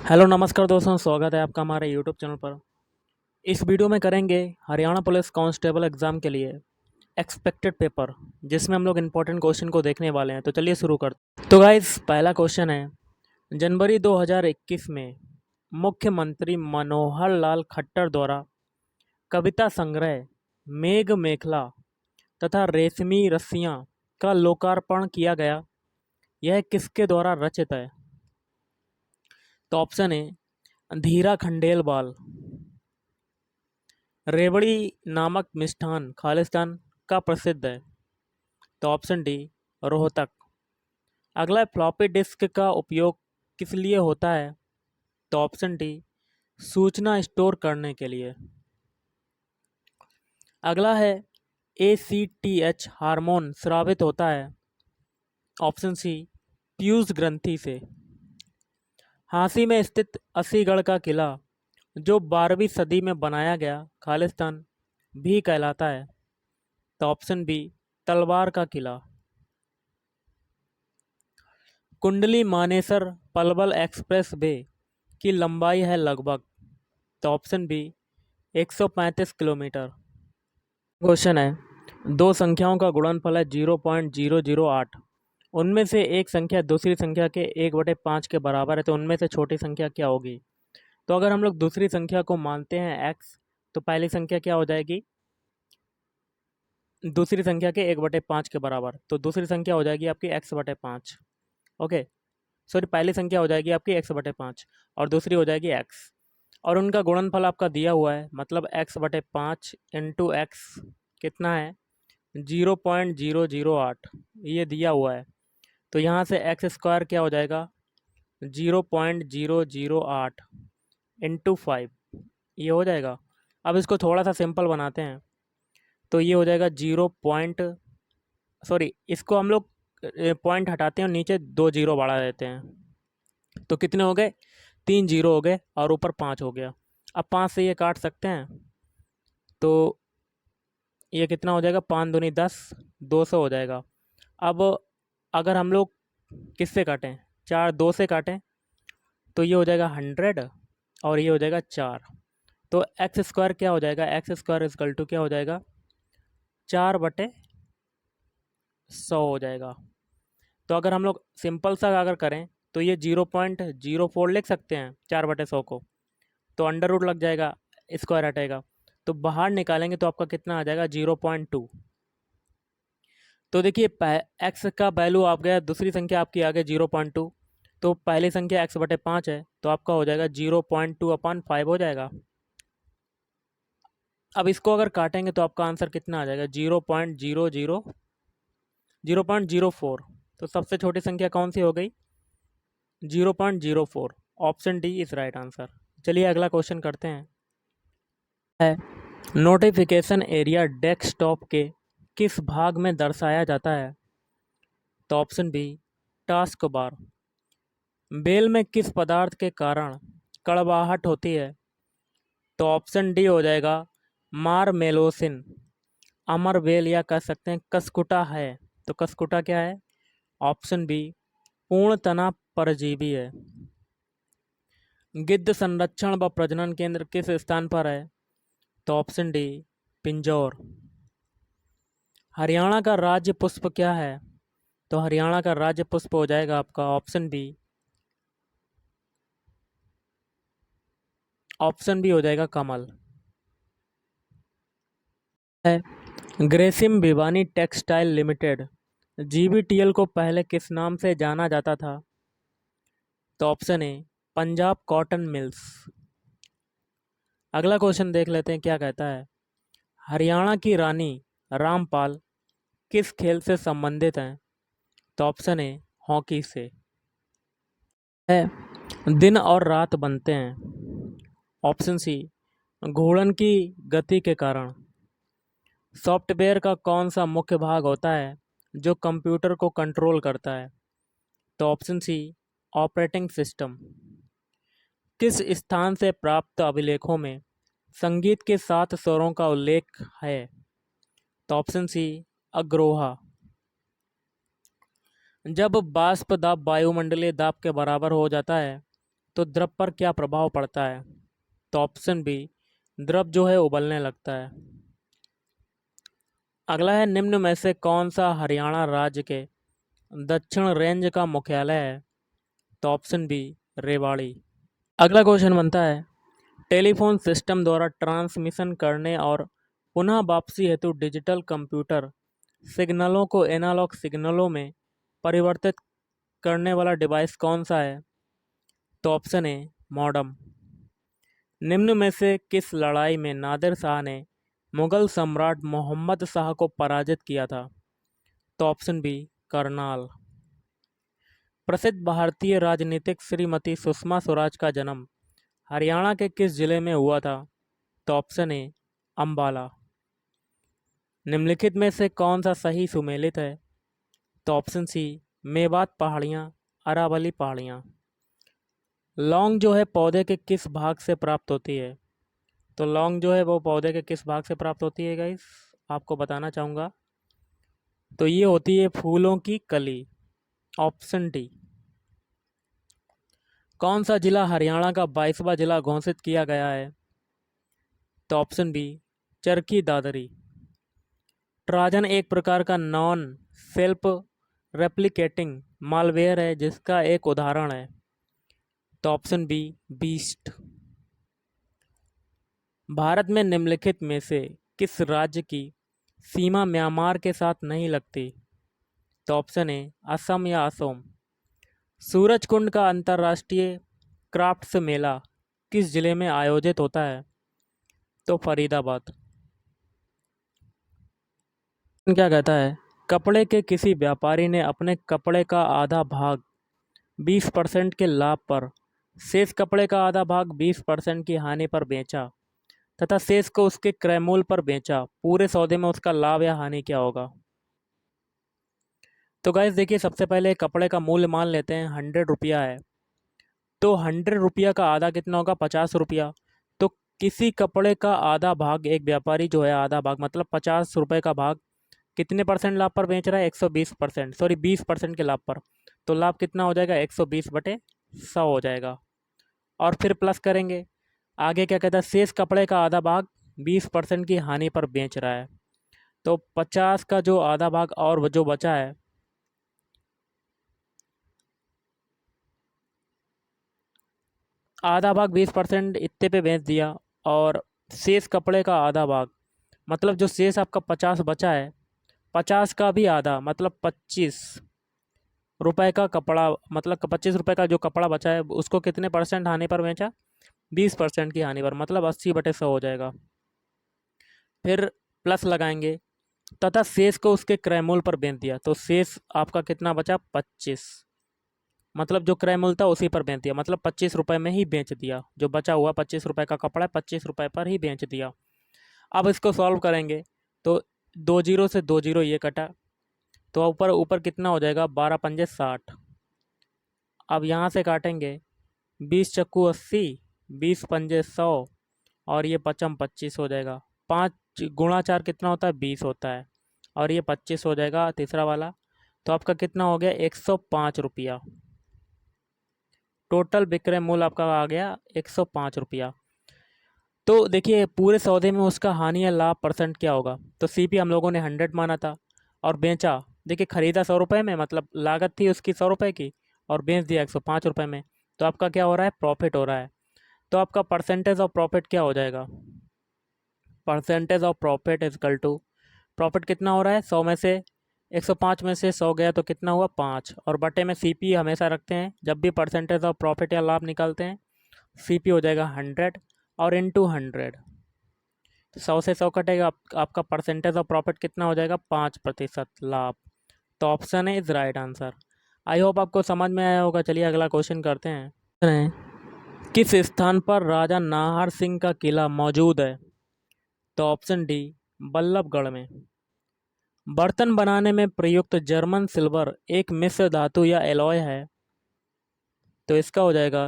Hello नमस्कार दोस्तों, स्वागत है आपका हमारे यूट्यूब चैनल पर। इस वीडियो में करेंगे हरियाणा पुलिस कांस्टेबल एग्ज़ाम के लिए एक्सपेक्टेड पेपर, जिसमें हम लोग इम्पोर्टेंट क्वेश्चन को देखने वाले हैं। तो चलिए शुरू करते हैं। तो गाइस, पहला क्वेश्चन है, जनवरी 2021 में मुख्यमंत्री मनोहर लाल खट्टर द्वारा कविता संग्रह मेघ मेखला तथा रेशमी रस्सियाँ का लोकार्पण किया गया। यह किसके द्वारा रचित है? तो ऑप्शन है धीरा खंडेलवाल। रेवड़ी नामक मिष्ठान खालिस्तान का प्रसिद्ध है। तो ऑप्शन डी रोहतक। अगला है, फ्लॉपी डिस्क का उपयोग किस लिए होता है? तो ऑप्शन डी सूचना स्टोर करने के लिए। अगला है, ACTH हार्मोन स्रावित होता है। ऑप्शन सी पीयूष ग्रंथि से। झांसी में स्थित अस्सीगढ़ का किला जो 12वीं सदी में बनाया गया खालिस्तान भी कहलाता है। तो ऑप्शन बी तलवार का किला। कुंडली मानेसर पलवल एक्सप्रेस वे की लंबाई है लगभग। तो ऑप्शन बी 135 किलोमीटर। क्वेश्चन है, दो संख्याओं का गुणनफल है 0.008। उनमें से एक संख्या दूसरी संख्या के 1/5 के बराबर है, तो उनमें से छोटी संख्या क्या होगी? तो अगर हम लोग दूसरी संख्या को मानते हैं x, तो पहली संख्या क्या हो जाएगी? दूसरी संख्या के 1/5 के बराबर, तो दूसरी संख्या हो जाएगी आपकी x/5। ओके, सॉरी, पहली संख्या हो जाएगी आपकी x/5 और दूसरी हो जाएगी x, और उनका गुणनफल आपका दिया हुआ है, मतलब x/5 इंटू एक्स कितना है? 0.008 ये दिया हुआ है। तो यहाँ से एक्स स्क्वायर क्या हो जाएगा? 0.008 इंटू 5, ये हो जाएगा। अब इसको थोड़ा सा सिंपल बनाते हैं, तो ये हो जाएगा इसको हम लोग पॉइंट हटाते हैं और नीचे 2 जीरो बढ़ा देते हैं। तो कितने हो गए? 3 जीरो हो गए और ऊपर 5 हो गया। अब 5 से ये काट सकते हैं, तो ये कितना हो जाएगा? 5 दूनी 10, 200 हो जाएगा। अब अगर हम लोग किससे काटें? 4 2 से काटें, तो ये हो जाएगा 100 और ये हो जाएगा 4। तो एक्स स्क्वायर क्या हो जाएगा? एक्स स्क्वायर इजकल टू क्या हो जाएगा? 4/100 हो जाएगा। तो अगर हम लोग सिंपल सा अगर करें, तो ये 0.04 लिख सकते हैं 4/100 को, तो अंडर रूट लग जाएगा, स्क्वायर हटेगा, तो बाहर निकालेंगे तो आपका कितना आ जाएगा? 0.2। तो देखिए, एक्स का वैल्यू आप गया, दूसरी संख्या आपकी आ गई 0.2, तो पहली संख्या x/5 है, तो आपका हो जाएगा 0.2/5 हो जाएगा। अब इसको अगर काटेंगे तो आपका आंसर कितना आ जाएगा? 0.04। तो सबसे छोटी संख्या कौन सी हो गई? 0.04। Option D is right answer. चलिए अगला क्वेश्चन करते हैं। है, नोटिफिकेशन एरिया डेस्कटॉप के किस भाग में दर्शाया जाता है? तो ऑप्शन बी टास्क बार। बेल में किस पदार्थ के कारण कड़वाहट होती है? तो ऑप्शन डी हो जाएगा मारमेलोसिन। अमर बेल या कह सकते हैं कसकुटा है, तो कसकुटा क्या है? ऑप्शन बी पूर्ण तना परजीवी है। गिद्ध संरक्षण व प्रजनन केंद्र किस स्थान पर है? तो ऑप्शन डी पिंजौर। हरियाणा का राज्य पुष्प क्या है? तो हरियाणा का राज्य पुष्प हो जाएगा आपका ऑप्शन बी। ऑप्शन बी हो जाएगा कमल। है, Grasim Bhiwani textile limited GVTL को पहले किस नाम से जाना जाता था? तो option A Punjab cotton mills. अगला क्वेश्चन देख लेते हैं क्या कहता है। हरियाणा की रानी रामपाल किस खेल से संबंधित हैं? तो ऑप्शन ए हॉकी से। है, दिन और रात बनते हैं। ऑप्शन सी घूर्णन की गति के कारण। सॉफ्टवेयर का कौन सा मुख्य भाग होता है जो कंप्यूटर को कंट्रोल करता है? तो ऑप्शन सी ऑपरेटिंग सिस्टम। किस स्थान से प्राप्त अभिलेखों में संगीत के 7 स्वरों का उल्लेख है? तो ऑप्शन सी अग्रोहा। जब वाष्प दाब वायुमंडलीय दाब के बराबर हो जाता है तो द्रव पर क्या प्रभाव पड़ता है? तो ऑप्शन बी, द्रव जो है उबलने लगता है। अगला है, निम्न में से कौन सा हरियाणा राज्य के दक्षिण रेंज का मुख्यालय है? तो ऑप्शन बी, रेवाड़ी। अगला क्वेश्चन बनता है, टेलीफोन सिस्टम द्वारा ट्रांसमिशन करने और पुनः वापसी हेतु डिजिटल कंप्यूटर सिग्नलों को एनालॉग सिग्नलों में परिवर्तित करने वाला डिवाइस कौन सा है? तो ऑप्शन ए, मॉडम। निम्न में से किस लड़ाई में नादिर शाह ने मुगल सम्राट मोहम्मद शाह को पराजित किया था? तो ऑप्शन बी, करनाल। प्रसिद्ध भारतीय राजनीतिक श्रीमती सुषमा स्वराज का जन्म हरियाणा के किस जिले में हुआ था? तो ऑप्शन ए, अंबाला। निम्नलिखित में से कौन सा सही सुमेलित है? तो ऑप्शन सी, मेवात पहाड़ियाँ, अरावली पहाड़ियाँ। लौंग जो है पौधे के किस भाग से प्राप्त होती है? तो लौंग जो है वो पौधे के किस भाग से प्राप्त होती है गाइस? आपको बताना चाहूँगा। तो ये होती है फूलों की कली, ऑप्शन डी। कौन सा जिला हरियाणा का 22वां जिला घोषित किया गया है? तो ऑप्शन बी, चरखी दादरी। ट्राजन एक प्रकार का नॉन सेल्फ रेप्लिकेटिंग मालवेयर है जिसका एक उदाहरण है। तो ऑप्शन बी, बीस्ट। भारत में निम्नलिखित में से किस राज्य की सीमा म्यांमार के साथ नहीं लगती? तो ऑप्शन ए, असम या असोम। सूरजकुंड का अंतर्राष्ट्रीय क्राफ्ट्स मेला किस जिले में आयोजित होता है? तो फरीदाबाद। क्या कहता है, कपड़े के किसी व्यापारी ने अपने कपड़े का आधा भाग 20% के लाभ पर शेष कपड़े का आधा भाग 20% की हानि पर बेचा तथा शेष को उसके क्रय मूल्य पर बेचा। पूरे सौदे में उसका लाभ या हानि क्या होगा? तो गाइस देखिए, सबसे पहले कपड़े का मूल्य मान लेते हैं 100 रुपया है। तो 100 रुपया का आधा कितना होगा? 50 रुपया। तो किसी कपड़े का आधा भाग एक व्यापारी जो है, आधा भाग मतलब 50 रुपये का भाग कितने परसेंट लाभ पर बेच रहा है? 120%, सॉरी 20% के लाभ पर। तो लाभ कितना हो जाएगा? 120/100 हो जाएगा। और फिर प्लस करेंगे, आगे क्या कहता है, शेष कपड़े का आधा भाग 20% की हानि पर बेच रहा है। तो 50 का जो आधा भाग और जो बचा है, आधा भाग 20% इतने पे बेच दिया, और शेष कपड़े का आधा भाग मतलब जो शेष आपका 50 बचा है, 50 का भी आधा मतलब 25 रुपए का कपड़ा, मतलब 25 रुपए का जो कपड़ा बचा है उसको कितने परसेंट हानि पर बेचा? 20% की हानि पर, मतलब 80/100 हो जाएगा। फिर प्लस लगाएंगे, तथा शेष को उसके क्रय मूल्य पर बेच दिया। तो शेष आपका कितना बचा? 25, मतलब जो क्रय मूल्य था उसी पर बेच दिया, मतलब 25 रुपए में ही बेच दिया। जो बचा हुआ 25 रुपए का कपड़ा है, 25 रुपए पर ही बेच दिया। अब इसको सॉल्व करेंगे तो 2 जीरो से 2 जीरो ये कटा, तो ऊपर ऊपर कितना हो जाएगा? 12×5 = 60। अब यहाँ से काटेंगे, 20×4 = 80, 20×5 = 100, और ये 25 हो जाएगा। 5×4 कितना होता है? 20 होता है, और ये 25 हो जाएगा तीसरा वाला। तो आपका कितना हो गया? 105 रुपया। टोटल विक्रय मूल्य आपका आ गया 105 रुपया। तो देखिए, पूरे सौदे में उसका हानि या लाभ परसेंट क्या होगा? तो सीपी हम लोगों ने 100 माना था और बेचा, देखिए खरीदा 100 रुपये में, मतलब लागत थी उसकी 100 रुपये की, और बेच दिया 105 रुपये में। तो आपका क्या हो रहा है? प्रॉफिट हो रहा है। तो आपका परसेंटेज ऑफ प्रॉफिट क्या हो जाएगा? Percentage of profit equal to, profit कितना हो रहा है? 100 में से 105 में से 100 गया तो कितना हुआ? 5, और बटे में सीपी हमेशा रखते हैं जब भी परसेंटेज ऑफ प्रॉफिट या लाभ निकालते हैं। सीपी हो जाएगा 100 और इंटू 100, 100 से 100 कटेगा, आपका परसेंटेज ऑफ प्रॉफिट कितना हो जाएगा? 5% लाभ। तो ऑप्शन है is right answer. I hope आपको समझ में आया होगा। चलिए अगला क्वेश्चन करते हैं। किस स्थान पर राजा नाहर सिंह का किला मौजूद है? तो ऑप्शन डी, बल्लभगढ़ में। बर्तन बनाने में प्रयुक्त जर्मन सिल्वर एक मिश्र धातु या एलॉय है। तो इसका हो जाएगा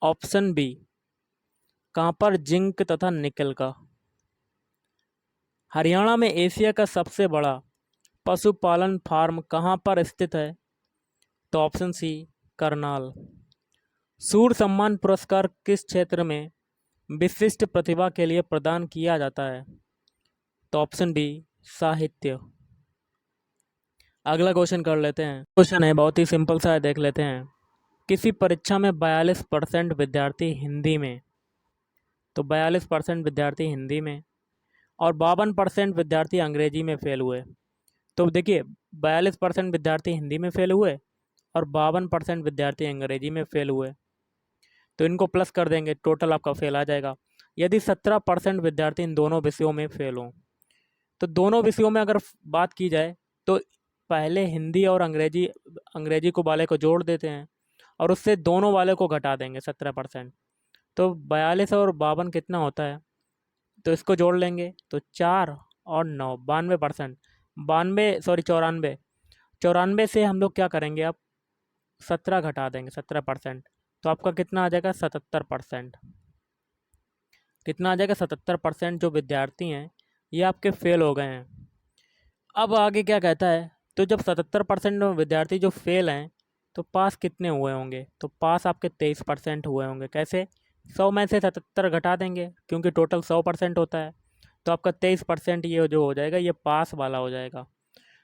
ऑप्शन बी, कॉपर, जिंक तथा निकल का। हरियाणा में एशिया का सबसे बड़ा पशुपालन फार्म कहाँ पर स्थित है? तो ऑप्शन सी, करनाल। सूर्य सम्मान पुरस्कार किस क्षेत्र में विशिष्ट प्रतिभा के लिए प्रदान किया जाता है? तो ऑप्शन बी साहित्य। अगला क्वेश्चन कर लेते हैं। क्वेश्चन है बहुत ही सिंपल सा है, देख लेते हैं। किसी परीक्षा में 42% विद्यार्थी हिंदी में, तो 42% विद्यार्थी हिंदी में और 52% विद्यार्थी अंग्रेजी में फेल हुए। तो देखिए 42% विद्यार्थी हिंदी में फेल हुए और 52% विद्यार्थी अंग्रेजी में फेल हुए, तो इनको प्लस कर देंगे, टोटल आपका फेल आ जाएगा। यदि 17% विद्यार्थी इन दोनों विषयों में फेल हों, तो दोनों विषयों में अगर बात की जाए तो पहले हिंदी और अंग्रेजी को वाले को जोड़ देते हैं और उससे दोनों वाले को घटा देंगे 17%। तो 42 और 52 कितना होता है, तो इसको जोड़ लेंगे तो 4 और 9 92%। 94 94 से हम लोग क्या करेंगे, अब 17 घटा देंगे 17%, तो आपका कितना आ जाएगा 77%। कितना आ जाएगा 77% जो विद्यार्थी हैं ये आपके फेल हो गए हैं। अब आगे क्या कहता है, तो जब 77% विद्यार्थी जो फेल हैं तो पास कितने हुए होंगे, तो पास आपके 23% हुए होंगे। कैसे, 100 में से 77 घटा देंगे क्योंकि टोटल 100% होता है, तो आपका 23% ये जो हो जाएगा ये पास वाला हो जाएगा।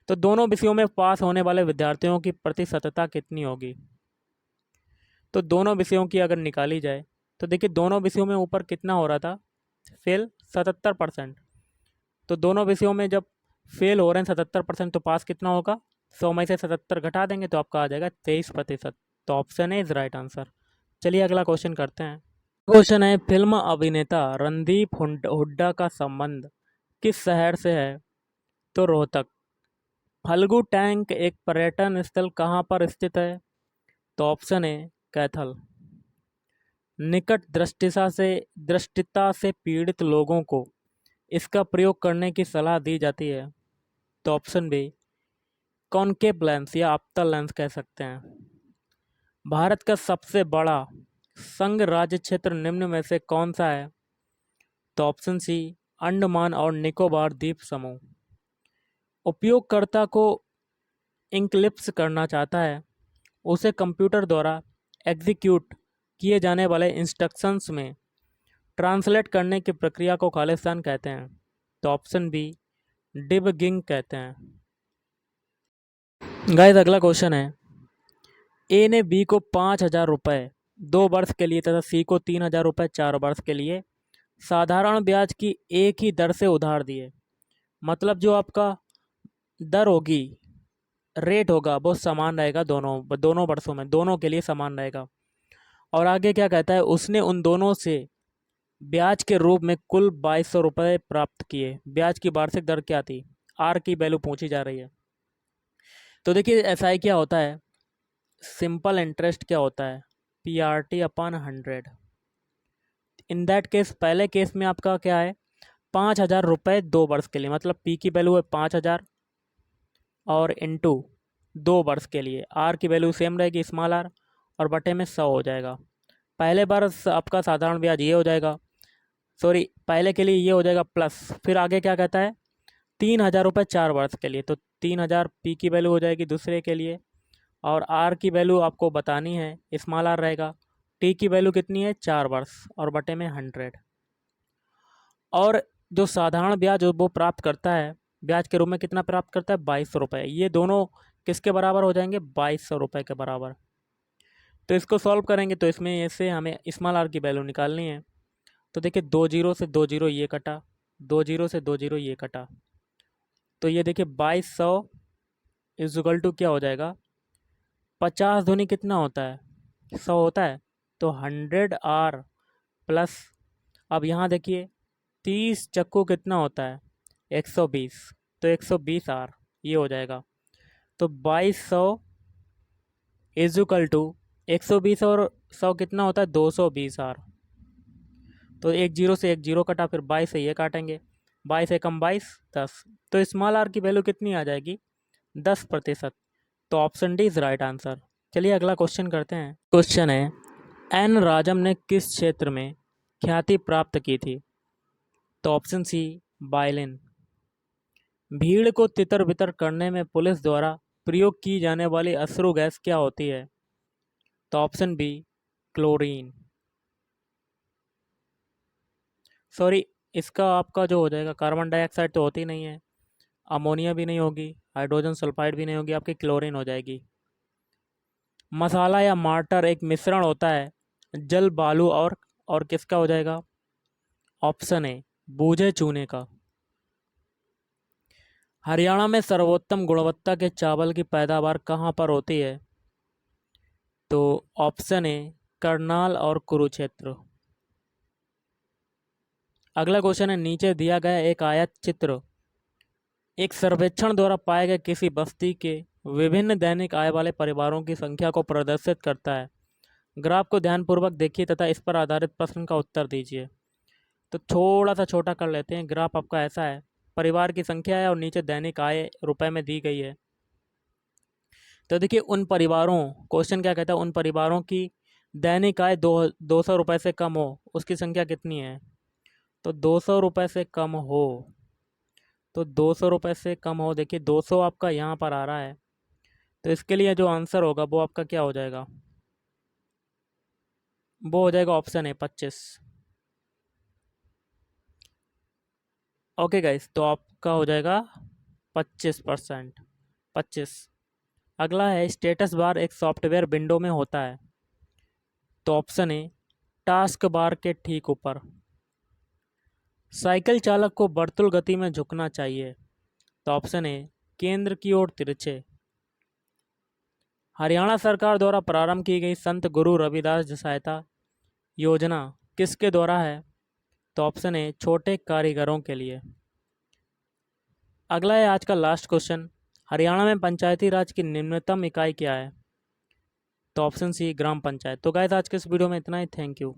तो दोनों विषयों में पास होने वाले विद्यार्थियों की प्रतिशतता कितनी होगी, तो दोनों विषयों की अगर निकाली जाए तो देखिए दोनों विषयों में ऊपर कितना हो रहा था, फेल 77%। तो दोनों विषयों में जब फेल हो रहे हैं 77%, तो पास कितना होगा, 100 में से 77 घटा देंगे तो आपका आ जाएगा 23%। तो option A is right answer. चलिए अगला क्वेश्चन करते हैं। क्वेश्चन है, फिल्म अभिनेता रणदीप हुड्डा का संबंध किस शहर से है, तो रोहतक। फल्गु टैंक एक पर्यटन स्थल कहाँ पर स्थित है, तो ऑप्शन ए कैथल। निकट दृष्टिता से पीड़ित लोगों को इसका प्रयोग करने की सलाह दी जाती है, तो ऑप्शन बी कॉनकेव लेंस या अवतल लेंस कह सकते हैं। भारत का सबसे बड़ा संघ राज्य क्षेत्र निम्न में से कौन सा है, तो ऑप्शन सी अंडमान और निकोबार द्वीप समूह। उपयोगकर्ता को इंक्लिप्स करना चाहता है, उसे कंप्यूटर द्वारा एग्जीक्यूट किए जाने वाले इंस्ट्रक्शंस में ट्रांसलेट करने की प्रक्रिया को खालिस्तान कहते हैं, तो ऑप्शन बी डिबगिंग कहते हैं। गाइस अगला क्वेश्चन है, ए ने बी को 5,000 रुपये 2 वर्ष के लिए तथा सी को 3,000 रुपये 4 वर्ष के लिए साधारण ब्याज की एक ही दर से उधार दिए। मतलब जो आपका दर होगी, रेट होगा, वो समान रहेगा दोनों वर्षों में, दोनों के लिए समान रहेगा। और आगे क्या कहता है, उसने उन दोनों से ब्याज के रूप में कुल 2,200 रुपये प्राप्त किए। ब्याज की वार्षिक दर क्या थी, आर की वैल्यू पूछी जा रही है। तो देखिए एसआई क्या होता है, सिंपल इंटरेस्ट क्या होता है, PRT upon 100। In that case पहले केस में आपका क्या है, 5,000 रुपये 2 वर्ष के लिए, मतलब पी की वैल्यू है 5,000 और इंटू 2 वर्ष के लिए आर की वैल्यू सेम रहेगी स्मॉल आर और बटे में 100 हो जाएगा। पहले बार आपका साधारण ब्याज ये हो जाएगा, सॉरी पहले के लिए ये हो जाएगा प्लस, फिर आगे क्या कहता है 3,000 रुपये 4 वर्ष के लिए, तो 3,000 पी की वैल्यू हो जाएगी दूसरे के लिए और आर की वैल्यू आपको बतानी है, स्मॉल आर रहेगा। टी की वैल्यू कितनी है 4 वर्ष और बटे में 100। और जो साधारण ब्याज वो प्राप्त करता है, ब्याज के रूप में कितना प्राप्त करता है 2,200 रुपये। ये दोनों किसके बराबर हो जाएंगे, 2,200 रुपये के बराबर। तो इसको सॉल्व करेंगे तो इसमें ऐसे हमें स्मॉल आर की वैल्यू निकालनी है। तो देखिए 2 जीरो से 2 जीरो ये कटा, 2 जीरो से 2 जीरो ये कटा, तो ये देखिए 2,200 इक्वल टू क्या हो जाएगा, 50 दूनी कितना होता है 100 होता है, तो 100R प्लस, अब यहाँ देखिए 30 चक्कू कितना होता है 120, तो 120R ये हो जाएगा। तो 2,200 इक्वल टू 120 और 100 कितना होता है 220R। तो एक जीरो से एक जीरो कटा, फिर 22 से ये काटेंगे, 22 एकम 22 10, तो स्मॉल आर की वैल्यू कितनी आ जाएगी 10%। तो option D is right answer. चलिए अगला क्वेश्चन करते हैं। क्वेश्चन है, एन राजम ने किस क्षेत्र में ख्याति प्राप्त की थी, तो ऑप्शन सी वायलिन। भीड़ को तितर बितर करने में पुलिस द्वारा प्रयोग की जाने वाली अश्रु गैस क्या होती है, तो ऑप्शन बी क्लोरीन। सॉरी, इसका आपका जो हो जाएगा, कार्बन डाइऑक्साइड तो होती नहीं है, अमोनिया भी नहीं होगी, हाइड्रोजन सल्फाइड भी नहीं होगी, आपकी क्लोरीन हो जाएगी। मसाला या मार्टर एक मिश्रण होता है जल, बालू और किसका हो जाएगा? ऑप्शन ए, बूझे चूने का। हरियाणा में सर्वोत्तम गुणवत्ता के चावल की पैदावार कहाँ पर होती है? तो ऑप्शन ए, करनाल और कुरुक्षेत्र। अगला क्वेश्चन है, नीचे दिया गया एक आयत चित्र एक सर्वेक्षण द्वारा पाए गए किसी बस्ती के विभिन्न दैनिक आय वाले परिवारों की संख्या को प्रदर्शित करता है। ग्राफ को ध्यानपूर्वक देखिए तथा इस पर आधारित प्रश्न का उत्तर दीजिए। तो थोड़ा सा छोटा कर लेते हैं। ग्राफ आपका ऐसा है, परिवार की संख्या है और नीचे दैनिक आय रुपए में दी गई है। तो देखिए, उन परिवारों, क्वेश्चन क्या कहता है, उन परिवारों की दैनिक आय 200 रुपये से कम हो, उसकी संख्या कितनी है? तो 200 रुपये से कम हो, तो 200 रुपये से कम हो, देखिए 200 आपका यहाँ पर आ रहा है, तो इसके लिए जो आंसर होगा वो आपका क्या हो जाएगा? वो हो जाएगा ऑप्शन है 25। ओके गाइस, तो आपका हो जाएगा 25%। 25। अगला है, स्टेटस बार एक सॉफ्टवेयर विंडो में होता है। तो ऑप्शन ए, टास्क बार के ठीक ऊपर। साइकिल चालक को वर्तुल गति में झुकना चाहिए। तो ऑप्शन ए, केंद्र की ओर तिरछे। हरियाणा सरकार द्वारा प्रारंभ की गई संत गुरु रविदास सहायता योजना किसके द्वारा है? तो ऑप्शन ए, छोटे कारीगरों के लिए। अगला है आज का लास्ट क्वेश्चन, हरियाणा में पंचायती राज की निम्नतम इकाई क्या है? तो ऑप्शन सी, ग्राम पंचायत। तो गाइस, आज के इस वीडियो में इतना ही। Thank you.